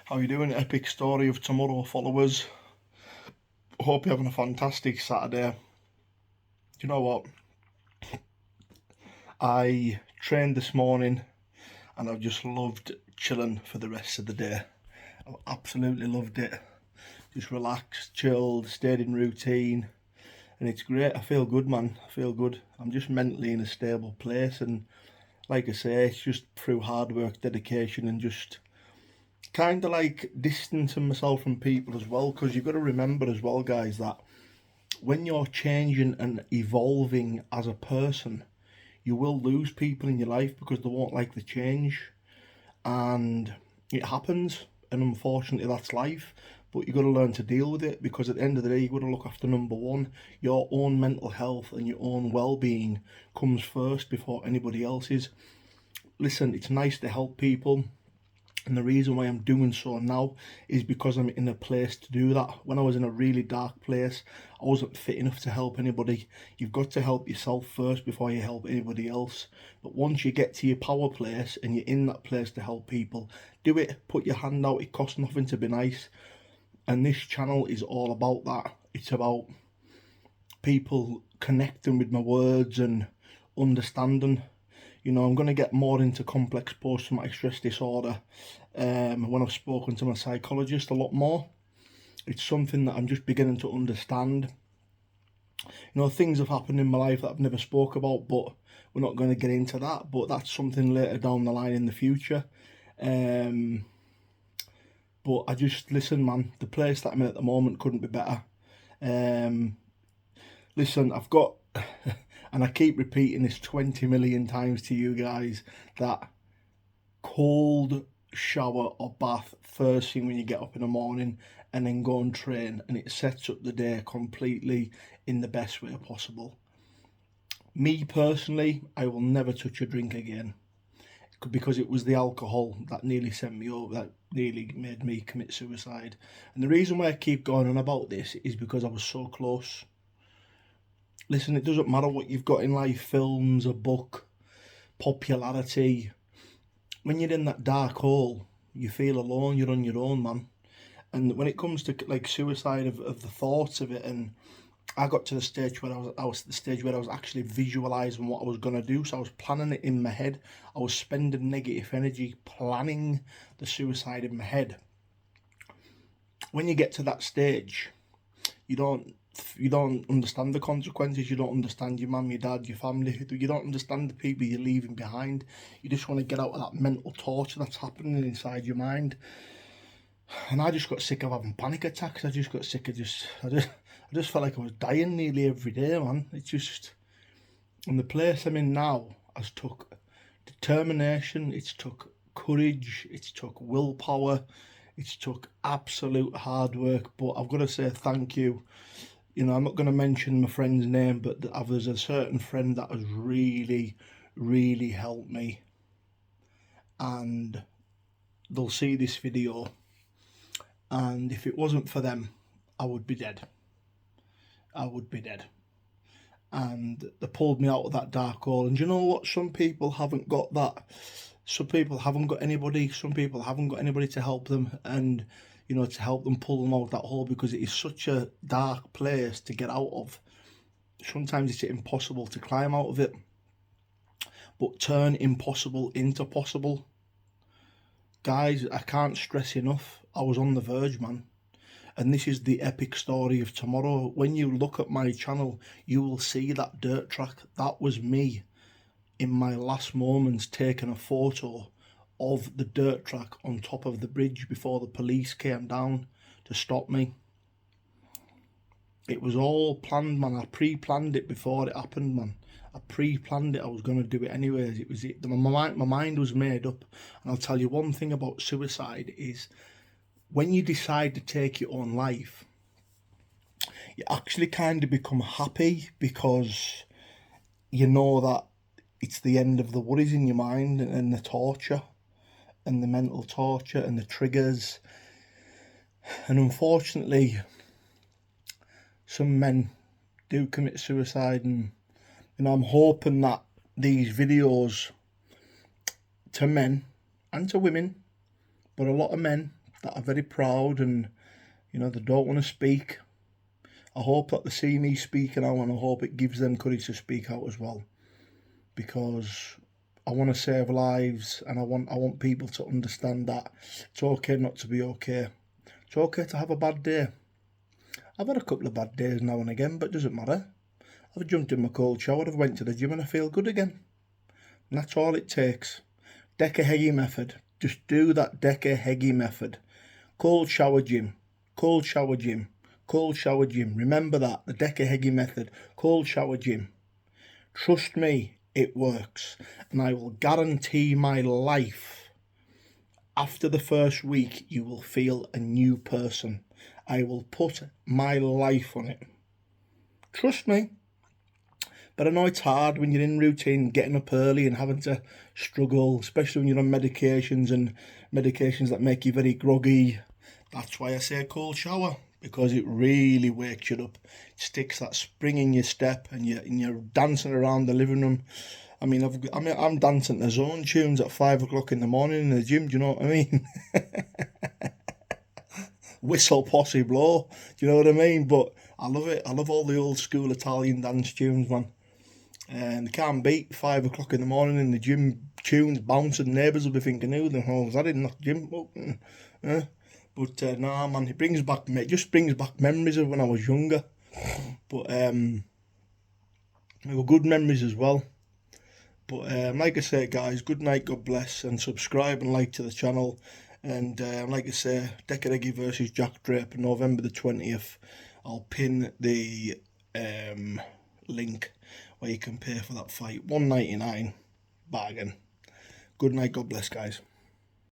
How you doing? Epic story of tomorrow, followers. Hope you're having a fantastic Saturday. Do you know what? I trained this morning and I've just loved chilling for the rest of the day. I've absolutely loved it. Just relaxed, chilled, stayed in routine, and it's great. I feel good, man. I feel good. I'm just mentally in a stable place, and like I say, it's just through hard work, dedication, and just kind of like distancing myself from people as well, because you've got to remember as well, guys, that when you're changing and evolving as a person, you will lose people in your life because they won't like the change, and it happens, and unfortunately that's life. But you've got to learn to deal with it, because at the end of the day, you've got to look after number one. Your own mental health and your own well-being comes first before anybody else's. Listen, it's nice to help people, and the reason why I'm doing so now is because I'm in a place to do that. When I was in a really dark place, I wasn't fit enough to help anybody. You've got to help yourself first before you help anybody else. But once you get to your power place and you're in that place to help people, do it. Put your hand out. It costs nothing to be nice. And this channel is all about that. It's about people connecting with my words and understanding. You know, I'm going to get more into complex post-traumatic stress disorder when I've spoken to my psychologist a lot more. It's something that I'm just beginning to understand. You know, things have happened in my life that I've never spoke about, but we're not going to get into that. But that's something later down the line in the future. But I just, listen, man, the place that I'm in at the moment couldn't be better. Listen, I've got... and I keep repeating this 20 million times to you guys, that cold shower or bath first thing when you get up in the morning, and then go and train, and it sets up the day completely in the best way possible. Me personally, I will never touch a drink again, because it was the alcohol that nearly sent me over, that nearly made me commit suicide. And the reason why I keep going on about this is because I was so close. Listen, it doesn't matter what you've got in life, films, a book, popularity. When you're in that dark hole, you feel alone, you're on your own, man. And when it comes to like suicide, of the thoughts of it, and I got to the stage where I was at the stage where I was actually visualizing what I was going to do. So I was planning it in my head. I was spending negative energy planning the suicide in my head. When you get to that stage, you don't understand the consequences. You don't understand your mum, your dad, your family. You don't understand the people you're leaving behind. You just want to get out of that mental torture that's happening inside your mind. And I just got sick of having panic attacks. I just got sick of I just felt like I was dying nearly every day, man. It's just... And the place I'm in now has took determination, it's took courage, it's took willpower, it's took absolute hard work. But I've got to say thank you. You know, I'm not going to mention my friend's name, but there's a certain friend that has really, really helped me. And they'll see this video. And if it wasn't for them, I would be dead. I would be dead. And they pulled me out of that dark hole. And you know what? Some people haven't got that. Some people haven't got anybody. Some people haven't got anybody to help them. And, you know, to help them pull them out of that hole, because it is such a dark place to get out of. Sometimes it's impossible to climb out of it. But turn impossible into possible. Guys, I can't stress enough, I was on the verge, man. And this is the epic story of tomorrow. When you look at my channel, you will see that dirt track. That was me in my last moments taking a photo of the dirt track on top of the bridge before the police came down to stop me. It was all planned, man. I pre-planned it before it happened, man. I pre-planned it. I was going to do it anyways. It was it. My mind was made up. And I'll tell you one thing about suicide is, when you decide to take your own life, you actually kind of become happy, because you know that it's the end of the worries in your mind, and the torture and the mental torture and the triggers. And unfortunately, some men do commit suicide, and you know, I'm hoping that these videos to men and to women, but a lot of men, that are very proud and, you know, they don't want to speak. I hope that they see me speaking out, and I hope it gives them courage to speak out as well, because I want to save lives, and I want people to understand that it's okay not to be okay. It's okay to have a bad day. I've had a couple of bad days now and again, but it doesn't matter. I've jumped in my cold shower, I've went to the gym, and I feel good again. And that's all it takes. Decca Heggie method. Just do that Decca Heggie method. Cold shower gym. Cold shower gym. Cold shower gym. Remember that. The Decca Heggie method. Cold shower gym. Trust me, it works. And I will guarantee my life, after the first week, you will feel a new person. I will put my life on it. Trust me. But I know it's hard when you're in routine, getting up early and having to struggle, especially when you're on medications and medications that make you very groggy. That's why I say cold shower, because it really wakes you up. It sticks that spring in your step, and you're dancing around the living room. I mean, I'm dancing to Zone tunes at 5 o'clock in the morning in the gym. Do you know what I mean? Whistle, posse, blow. Do you know what I mean? But I love it. I love all the old school Italian dance tunes, man. And they can't beat 5 o'clock in the morning in the gym, tunes bouncing. Neighbours will be thinking, who the hell was that in the gym? But nah, man, it just brings back memories of when I was younger. But they were good memories as well. But like I say, guys, good night, God bless, and subscribe and like to the channel. And like I say, Decca Heggie versus Jack Draper, November the 20th. I'll pin the link where you can pay for that fight. $1.99, bargain. Good night, God bless, guys.